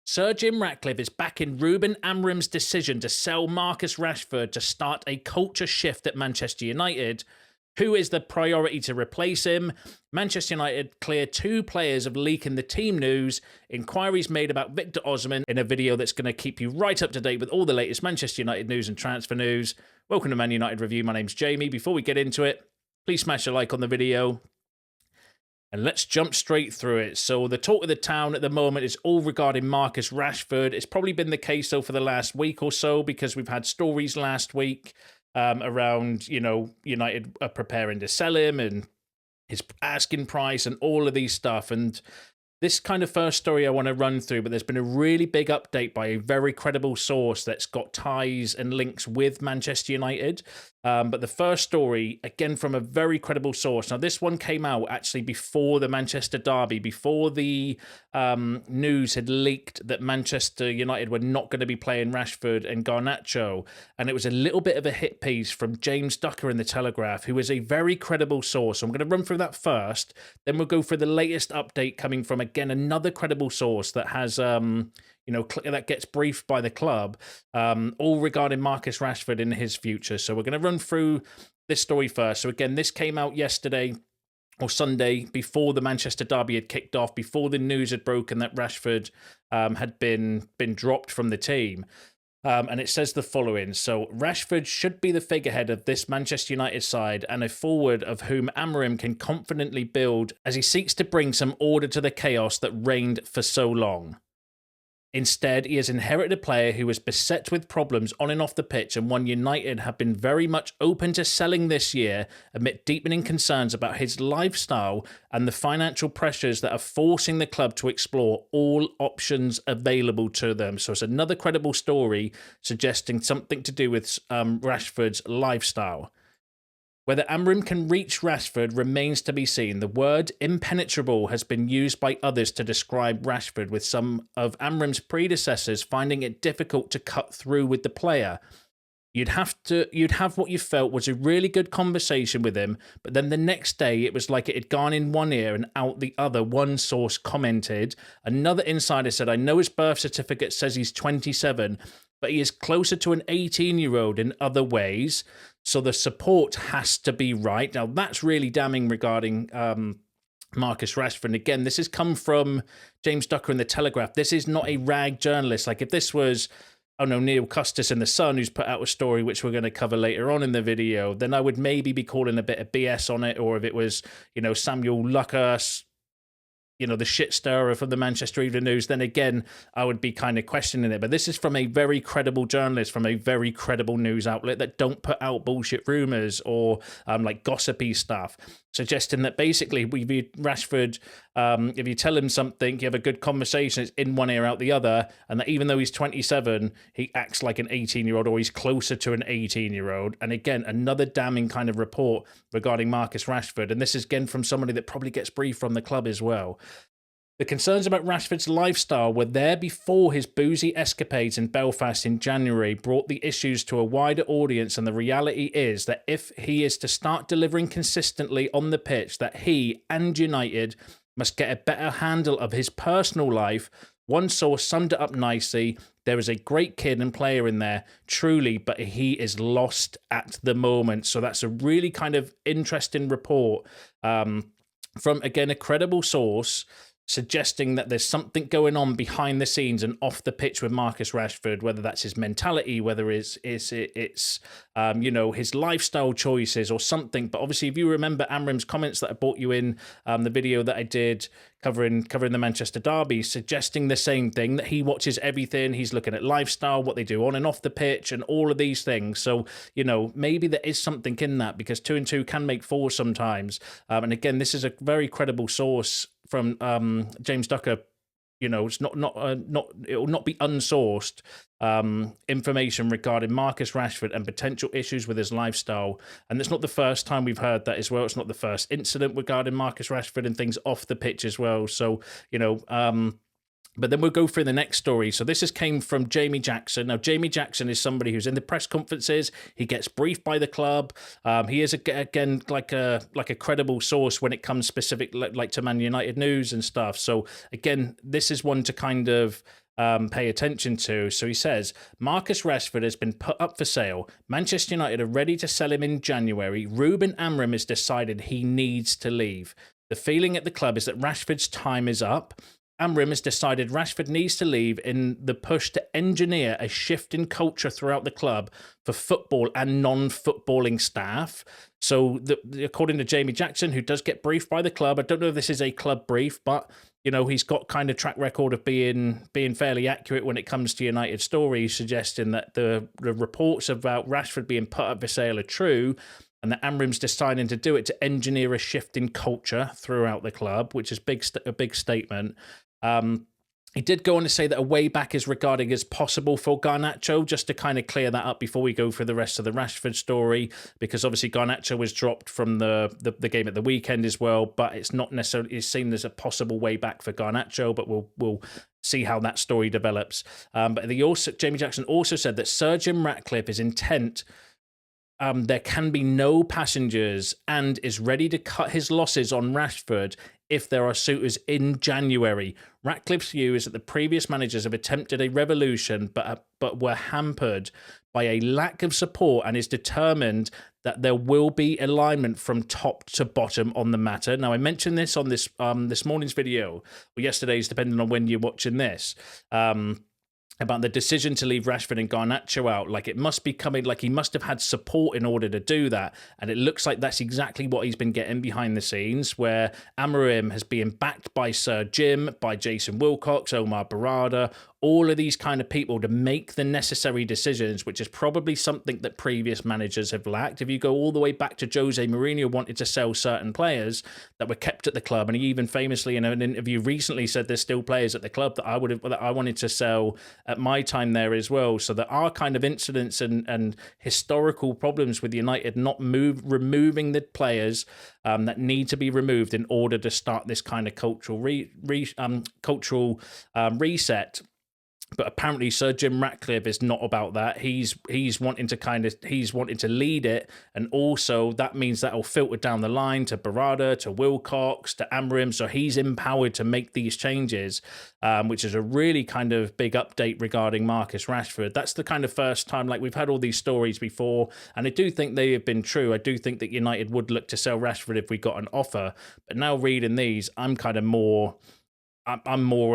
Sir Jim Ratcliffe is backing Ruben Amorim's decision to sell Marcus Rashford to start a culture shift at Manchester United. Who is the priority to replace him? Manchester United clear 2 players of leaking the team news. Inquiries made about Victor Osimhen in a video that's going to keep you right up to date with all the latest Manchester United news and transfer news. Welcome to Man United Review. My name's Jamie. Before we get into it, please smash a like on the video. And let's jump straight through it. So the talk of the town at the moment is all regarding Marcus Rashford. It's probably been the case, though, for the last week or so, because we've had stories last week around, United are preparing to sell him and his asking price and all of these stuff. And this kind of first story I want to run through, but there's been a really big update by a very credible source that's got ties and links with Manchester United. But the first story, again, from a very credible source. Now, this one came out actually before the Manchester derby, before the news had leaked that Manchester United were not going to be playing Rashford and Garnacho. And it was a little bit of a hit piece from James Ducker in The Telegraph, who is a very credible source. So I'm going to run through that first. Then we'll go for the latest update coming from, again, another credible source that has... that gets briefed by the club, all regarding Marcus Rashford and his future. So we're going to run through this story first. So again, this came out yesterday or Sunday before the Manchester derby had kicked off, before the news had broken that Rashford had been dropped from the team. And it says the following. So Rashford should be the figurehead of this Manchester United side and a forward of whom Amorim can confidently build as he seeks to bring some order to the chaos that reigned for so long. Instead, he has inherited a player who was beset with problems on and off the pitch, and one United have been very much open to selling this year amid deepening concerns about his lifestyle and the financial pressures that are forcing the club to explore all options available to them. So it's another credible story suggesting something to do with Rashford's lifestyle. Whether Amorim can reach Rashford remains to be seen. The word impenetrable has been used by others to describe Rashford, with some of Amorim's predecessors finding it difficult to cut through with the player. You'd have what you felt was a really good conversation with him, but then the next day it was like it had gone in one ear and out the other, one source commented. Another insider said, I know his birth certificate says he's 27, but he is closer to an 18-year-old in other ways. So the support has to be right. Now, that's really damning regarding Marcus Rashford. And again, this has come from James Ducker in The Telegraph. This is not a rag journalist. Like if this was, Neil Custis in The Sun, who's put out a story which we're going to cover later on in the video, then I would maybe be calling a bit of BS on it. Or if it was, Samuel Lucas, the shit stirrer from the Manchester Evening News, then again, I would be kind of questioning it. But this is from a very credible journalist, from a very credible news outlet that don't put out bullshit rumours or like gossipy stuff, suggesting that basically Rashford, if you tell him something, you have a good conversation, it's in one ear, out the other, and that even though he's 27, he acts like an 18-year-old or he's closer to an 18-year-old. And again, another damning kind of report regarding Marcus Rashford. And this is again from somebody that probably gets briefed from the club as well. The concerns about Rashford's lifestyle were there before his boozy escapades in Belfast in January brought the issues to a wider audience, and the reality is that if he is to start delivering consistently on the pitch, that he and United must get a better handle of his personal life. One source summed it up nicely. There is a great kid and player in there, truly, but he is lost at the moment. So that's a really kind of interesting report from, again, a credible source, suggesting that there's something going on behind the scenes and off the pitch with Marcus Rashford, whether that's his mentality, whether it's his lifestyle choices or something. But obviously, if you remember Amorim's comments that I brought you in the video that I did covering the Manchester derby, suggesting the same thing, that he watches everything. He's looking at lifestyle, what they do on and off the pitch, and all of these things. So, maybe there is something in that, because 2 and 2 can make 4 sometimes. And again, this is a very credible source from James Ducker. It's it will not be unsourced information regarding Marcus Rashford and potential issues with his lifestyle. And it's not the first time we've heard that as well. It's not the first incident regarding Marcus Rashford and things off the pitch as well. So, But then we'll go through the next story. So this came from Jamie Jackson. Now, Jamie Jackson is somebody who's in the press conferences. He gets briefed by the club. He is, again, like a credible source when it comes specific, like to Man United news and stuff. So, again, this is one to kind of pay attention to. So he says, Marcus Rashford has been put up for sale. Manchester United are ready to sell him in January. Ruben Amorim has decided he needs to leave. The feeling at the club is that Rashford's time is up. Amorim has decided Rashford needs to leave in the push to engineer a shift in culture throughout the club for football and non-footballing staff. So, according to Jamie Jackson, who does get briefed by the club, I don't know if this is a club brief, but he's got kind of track record of being fairly accurate when it comes to United stories, suggesting that the reports about Rashford being put up for sale are true, and that Amorim's deciding to do it to engineer a shift in culture throughout the club, which is a big statement. He did go on to say that a way back is regarded as possible for Garnacho, just to kind of clear that up before we go through the rest of the Rashford story, because obviously Garnacho was dropped from the game at the weekend as well, but it's not necessarily seen as a possible way back for Garnacho, but we'll see how that story develops. But Jamie Jackson also said that Sir Jim Ratcliffe is intent there can be no passengers and is ready to cut his losses on Rashford if there are suitors in January. Ratcliffe's view is that the previous managers have attempted a revolution but were hampered by a lack of support, and is determined that there will be alignment from top to bottom on the matter. Now, I mentioned this on this morning's video, or yesterday's, depending on when you're watching this, about the decision to leave Rashford and Garnacho out. Like, it must be coming, like he must have had support in order to do that. And it looks like that's exactly what he's been getting behind the scenes, where Amorim has been backed by Sir Jim, by Jason Wilcox, Omar Barada, all of these kind of people to make the necessary decisions, which is probably something that previous managers have lacked. If you go all the way back to Jose Mourinho wanted to sell certain players that were kept at the club, and he even famously in an interview recently said there's still players at the club that I wanted to sell at my time there as well. So there are kind of incidents and historical problems with United not removing the players that need to be removed in order to start this kind of cultural reset. But apparently Sir Jim Ratcliffe is not about that. He's wanting to lead it, and also that means that'll filter down the line to Barada, to Wilcox, to Amorim. So he's empowered to make these changes, which is a really kind of big update regarding Marcus Rashford. That's the kind of first time, like, we've had all these stories before, and I do think they have been true. I do think that United would look to sell Rashford if we got an offer. But now reading these, I'm more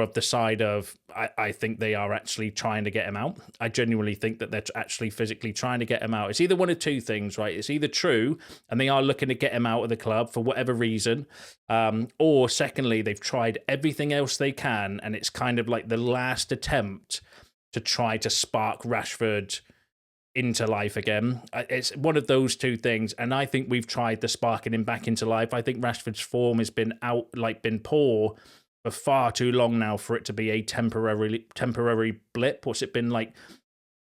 of the side of I think they are actually trying to get him out. I genuinely think that they're actually physically trying to get him out. It's either one of two things, right? It's either true and they are looking to get him out of the club for whatever reason, or secondly, they've tried everything else they can, and it's kind of like the last attempt to try to spark Rashford into life again. It's one of those two things, and I think we've tried the sparking him back into life. I think Rashford's form has been poor for far too long now for it to be a temporary blip. What's it been, like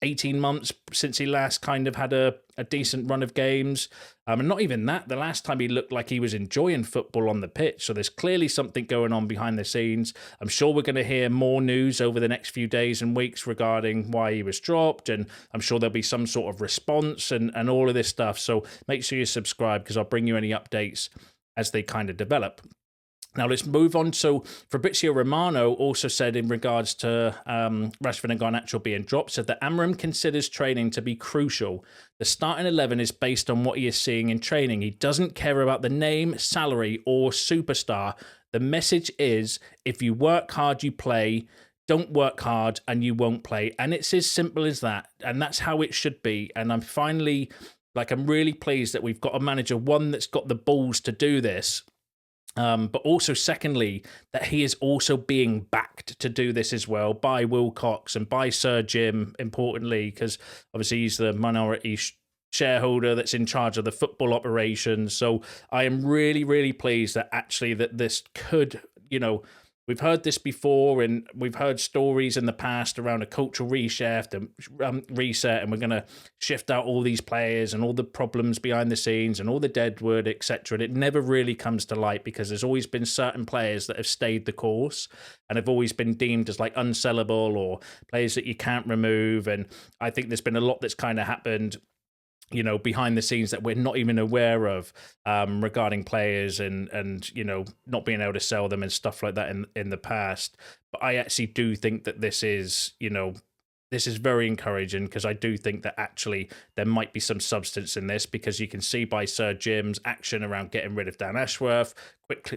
18 months since he last kind of had a decent run of games? And not even that, the last time he looked like he was enjoying football on the pitch. So there's clearly something going on behind the scenes. I'm sure we're going to hear more news over the next few days and weeks regarding why he was dropped, and I'm sure there'll be some sort of response and all of this stuff. So make sure you subscribe, because I'll bring you any updates as they kind of develop. Now let's move on. So Fabrizio Romano also said in regards to Rashford and Garnacho being dropped, said that Amorim considers training to be crucial. The starting 11 is based on what he is seeing in training. He doesn't care about the name, salary, or superstar. The message is, if you work hard, you play. Don't work hard and you won't play. And it's as simple as that. And that's how it should be. And I'm really pleased that we've got a manager, one, that's got the balls to do this, but also secondly, that he is also being backed to do this as well by Wilcox and by Sir Jim, importantly, because obviously he's the minority shareholder that's in charge of the football operations. So I am really, really pleased that actually that this could, we've heard this before, and we've heard stories in the past around a cultural reset, and we're going to shift out all these players and all the problems behind the scenes and all the deadwood, etc. And it never really comes to light, because there's always been certain players that have stayed the course and have always been deemed as like unsellable, or players that you can't remove. And I think there's been a lot that's kind of happened behind the scenes that we're not even aware of, regarding players and not being able to sell them and stuff like that in the past. But I actually do think that this is very encouraging, because I do think that actually there might be some substance in this, because you can see by Sir Jim's action around getting rid of Dan Ashworth,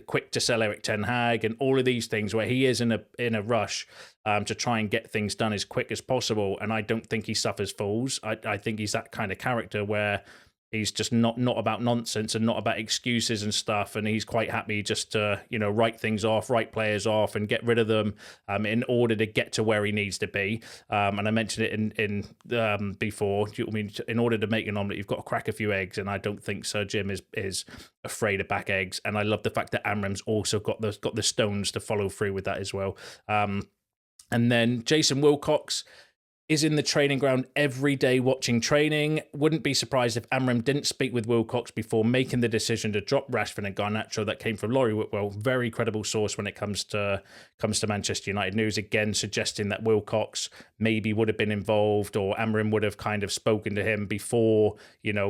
quick to sell Eric Ten Hag, and all of these things where he is in a rush to try and get things done as quick as possible. And I don't think he suffers fools. I think he's that kind of character where he's just not about nonsense and not about excuses and stuff, and he's quite happy just to write things off, write players off, and get rid of them in order to get to where he needs to be. And I mentioned it in before. I mean, in order to make an omelette, you've got to crack a few eggs, and I don't think Sir Jim is afraid of back eggs. And I love the fact that Amram's also got the stones to follow through with that as well. And then Jason Wilcox is in the training ground every day watching training. Wouldn't be surprised if Amorim didn't speak with Wilcox before making the decision to drop Rashford and Garnacho. That came from Laurie Whitwell, very credible source when it comes to Manchester United news, again suggesting that Wilcox maybe would have been involved, or Amorim would have kind of spoken to him before,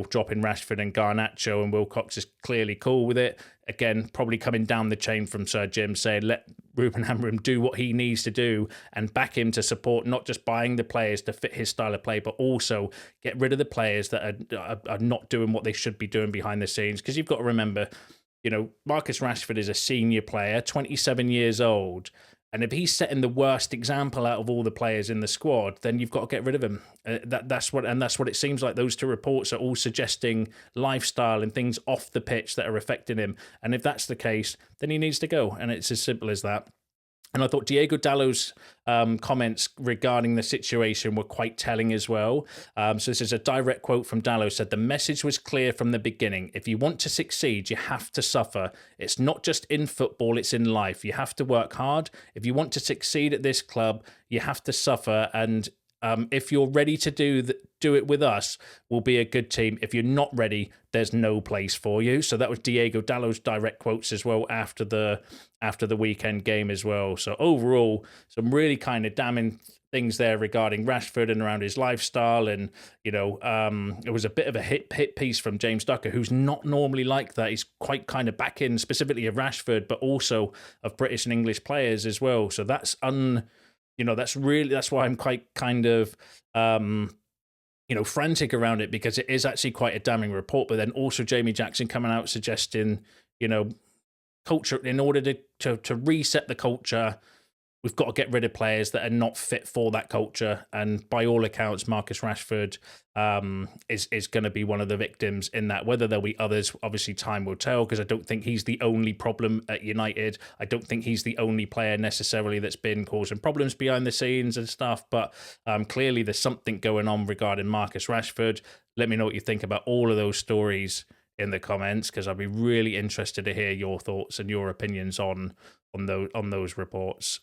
dropping Rashford and Garnacho, and Wilcox is clearly cool with it. Again, probably coming down the chain from Sir Jim, saying let Ruben Amorim do what he needs to do and back him to support not just buying the players to fit his style of play, but also get rid of the players that are not doing what they should be doing behind the scenes. Because you've got to remember, Marcus Rashford is a senior player, 27 years old. And if he's setting the worst example out of all the players in the squad, then you've got to get rid of him. That's what it seems like. Those two reports are all suggesting lifestyle and things off the pitch that are affecting him. And if that's the case, then he needs to go. And it's as simple as that. And I thought Diego Dallo's comments regarding the situation were quite telling as well. So this is a direct quote from Dallo. Said, "The message was clear from the beginning. If you want to succeed, you have to suffer. It's not just in football, it's in life. You have to work hard. If you want to succeed at this club, you have to suffer. And if you're ready to do it with us, we'll be a good team. If you're not ready, there's no place for you." So that was Diego Dallo's direct quotes as well after the weekend game as well. So overall, some really kind of damning things there regarding Rashford and around his lifestyle. And, it was a bit of a hit piece from James Ducker, who's not normally like that. He's quite kind of back in specifically of Rashford, but also of British and English players as well. So that's that's why I'm quite kind of, frantic around it, because it is actually quite a damning report. But then also Jamie Jackson coming out suggesting, culture, in order to reset the culture, we've got to get rid of players that are not fit for that culture. And by all accounts, Marcus Rashford is going to be one of the victims in that. Whether there'll be others, obviously time will tell, because I don't think he's the only problem at United. I don't think he's the only player necessarily that's been causing problems behind the scenes and stuff. But clearly there's something going on regarding Marcus Rashford. Let me know what you think about all of those stories in the comments, because I'd be really interested to hear your thoughts and your opinions on those reports.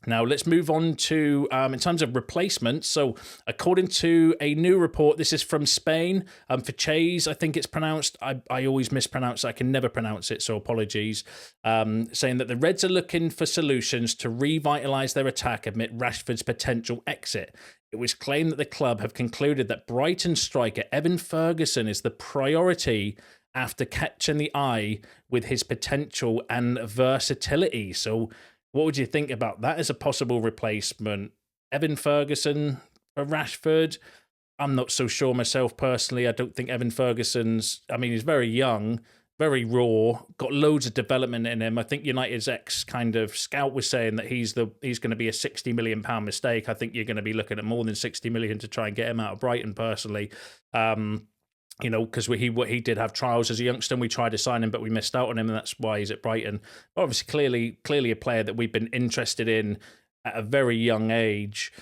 Now, let's move on to, in terms of replacements. So, according to a new report, this is from Spain, for Chase, I think it's pronounced. I always mispronounce it. I can never pronounce it, so apologies. Saying that the Reds are looking for solutions to revitalise their attack amid Rashford's potential exit. It was claimed that the club have concluded that Brighton striker Evan Ferguson is the priority after catching the eye with his potential and versatility. So, what would you think about that as a possible replacement? Evan Ferguson for Rashford? I'm not so sure myself personally. I don't think Evan Ferguson's, he's very young, very raw, got loads of development in him. I think United's ex kind of scout was saying that he's going to be a £60 million mistake. I think you're going to be looking at more than 60 million to try and get him out of Brighton personally. Because he did have trials as a youngster, and we tried to sign him, but we missed out on him, and that's why he's at Brighton. Obviously, clearly a player that we've been interested in at a very young age.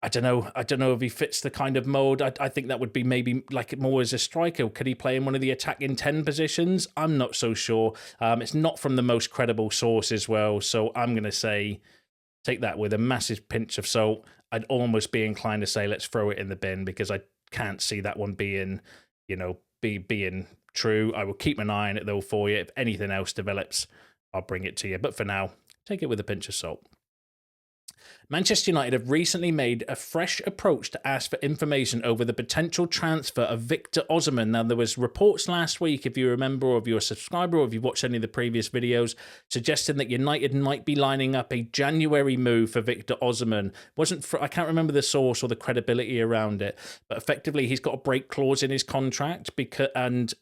I don't know if he fits the kind of mold. I think that would be maybe like more as a striker. Could he play in one of the attacking 10 positions? I'm not so sure. It's not from the most credible source as well, so I'm going to say take that with a massive pinch of salt. I'd almost be inclined to say let's throw it in the bin, because I can't see that one being, being true. I will keep an eye on it though for you. If anything else develops, I'll bring it to you. But for now, take it with a pinch of salt. Manchester United have recently made a fresh approach to ask for information over the potential transfer of Victor Osimhen. Now, there was reports last week, if you remember, or if you're a subscriber, or if you've watched any of the previous videos, suggesting that United might be lining up a January move for Victor Osimhen. I can't remember the source or the credibility around it, but effectively he's got a break clause in his contract and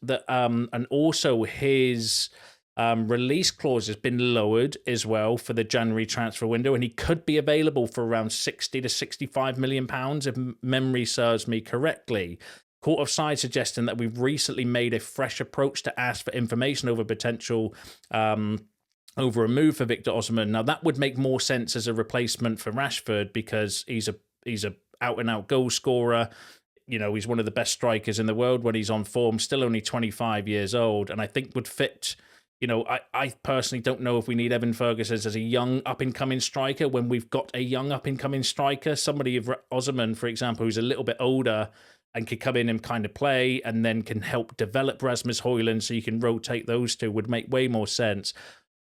also his release clause has been lowered as well for the January transfer window, and he could be available for around 60 to 65 million pounds if memory serves me correctly. Court Offside suggesting that we've recently made a fresh approach to ask for information over potential over a move for Victor Osimhen. Now that would make more sense as a replacement for Rashford because he's a out and out goal scorer. You know, he's one of the best strikers in the world when he's on form, still only 25 years old, and I think would fit. You know, I personally don't know if we need Evan Ferguson as a young up-and-coming striker when we've got a young up-and-coming striker. Somebody of Osimhen, for example, who's a little bit older and could come in and kind of play and then can help develop Rasmus Højlund so you can rotate those two would make way more sense.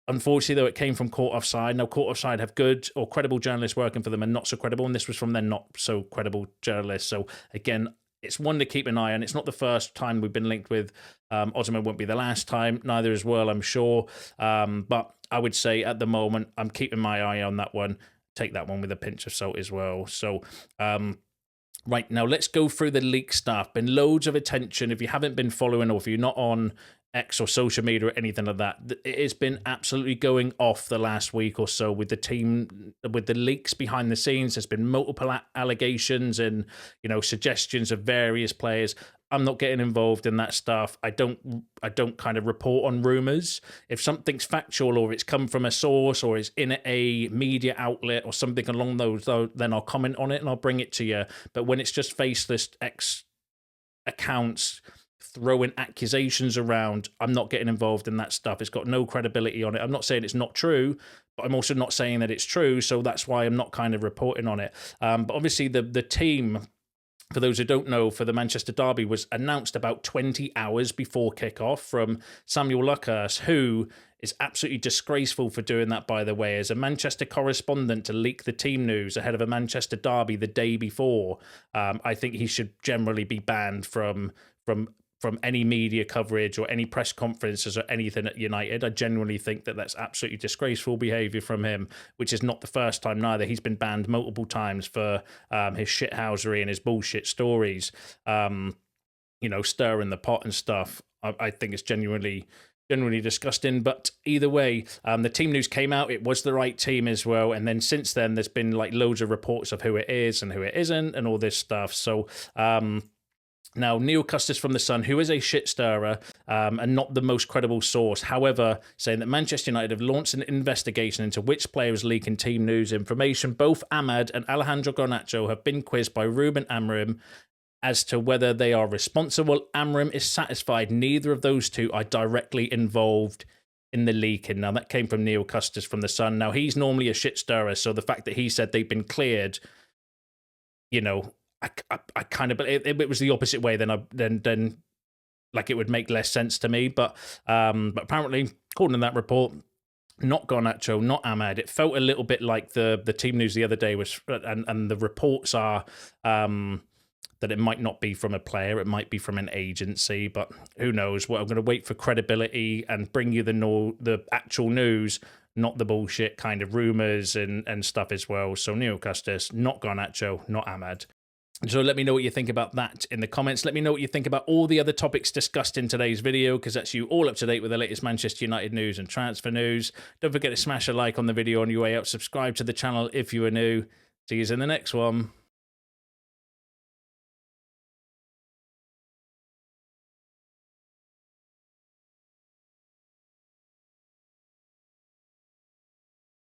Unfortunately, though, it came from Court Offside. Now, Court Offside have good or credible journalists working for them and not so credible, and this was from their not so credible journalists. So, again, it's one to keep an eye on. It's not the first time we've been linked with Osimhen. Won't be the last time. Neither as well, I'm sure. But I would say at the moment, I'm keeping my eye on that one. Take that one with a pinch of salt as well. So, right, now let's go through the leak stuff. Been loads of attention. If you haven't been following or if you're not on X or social media or anything like that, it has been absolutely going off the last week or so with the team, with the leaks behind the scenes. There's been multiple allegations and, you know, suggestions of various players. I'm not getting involved in that stuff. I don't kind of report on rumours. If something's factual or it's come from a source or it's in a media outlet or something along those, then I'll comment on it and I'll bring it to you. But when it's just faceless X accounts throwing accusations around, I'm not getting involved in that stuff. It's got no credibility on it. I'm not saying it's not true, but I'm also not saying that it's true. So that's why I'm not kind of reporting on it. But obviously the team, for those who don't know, for the Manchester derby was announced about 20 hours before kickoff from Samuel Luckhurst, who is absolutely disgraceful for doing that, by the way, as a Manchester correspondent to leak the team news ahead of a Manchester derby the day before. I think he should generally be banned from any media coverage or any press conferences or anything at United. I genuinely think that that's absolutely disgraceful behaviour from him, which is not the first time neither. He's been banned multiple times for his shithousery and his bullshit stories, you know, stirring the pot and stuff. I think it's genuinely disgusting. But either way, the team news came out. It was the right team as well. And then since then, there's been like loads of reports of who it is and who it isn't and all this stuff. So, now, Neil Custis from The Sun, who is a shit stirrer and not the most credible source, however, saying that Manchester United have launched an investigation into which players leaking team news information. Both Ahmad and Alejandro Garnacho have been quizzed by Ruben Amorim as to whether they are responsible. Amorim is satisfied neither of those two are directly involved in the leaking. Now, that came from Neil Custis from The Sun. Now, he's normally a shit stirrer, so the fact that he said they've been cleared, you know, I kind of, it was the opposite way, then like it would make less sense to me. But apparently, according to that report, not Garnacho, not Ahmad. It felt a little bit like the team news the other day was, and the reports are that it might not be from a player, it might be from an agency, but who knows? Well, I'm going to wait for credibility and bring you the actual news, not the bullshit kind of rumours and stuff as well. So Neil Custis, not Garnacho, not Ahmad. So let me know what you think about that in the comments. Let me know what you think about all the other topics discussed in today's video, because that's you all up to date with the latest Manchester United news and transfer news. Don't forget to smash a like on the video on your way out. Subscribe to the channel if you are new. See you in the next one.